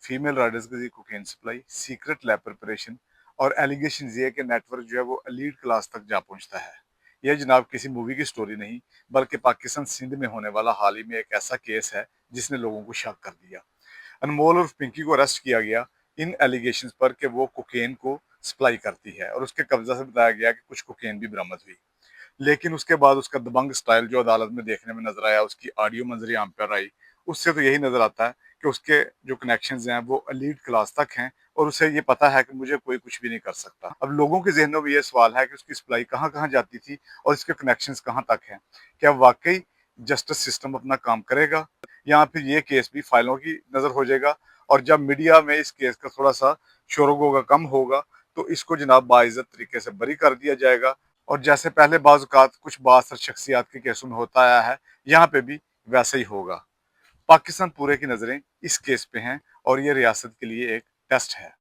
Female Riders की cocaine supply, secret lab preparation और allegation ये कि नेटवर्क जो है वो एलीट क्लास तक जा पहुंचता है। यह जनाब किसी मूवी की स्टोरी नहीं, बल्कि पाकिस्तान सिंध में होने वाला हाल ही में एक ऐसा केस है जिसने लोगों को शक कर दिया। अनमोल और पिंकी को अरेस्ट किया गया इन एलिगेशंस पर कि वो कोकेन को सप्लाई करती है, और उसके कब्जा से बताया गया कि कुछ कोकेन भी बरामद हुई। लेकिन उसके बाद उसका दबंग स्टाइल जो अदालत में देखने में नजर आया, उसकी ऑडियो मंजरी आम पर आई, उससे तो यही नजर आता है कि उसके जो कनेक्शंस हैं वो एलीट क्लास तक हैं, और उसे ये पता है कि मुझे कोई कुछ भी नहीं कर सकता। अब लोगों के जहनों में ये सवाल है कि उसकी सप्लाई कहाँ कहाँ जाती थी और इसके कनेक्शंस कहाँ तक हैं। क्या वाकई जस्टिस सिस्टम अपना काम करेगा, या फिर ये केस भी फाइलों की नजर हो जाएगा, और जब मीडिया में इस केस का थोड़ा सा शोरगुल कम होगा तो इसको जनाब बाइज्जत तरीके से बरी कर दिया जाएगा। और जैसे पहले बाज़ औक़ात कुछ बासर शख्सियात के केसों में होता आया है, यहाँ पे भी वैसा ही होगा। पाकिस्तान पूरे की नज़रें इस केस पे हैं और ये रियासत के लिए एक टेस्ट है।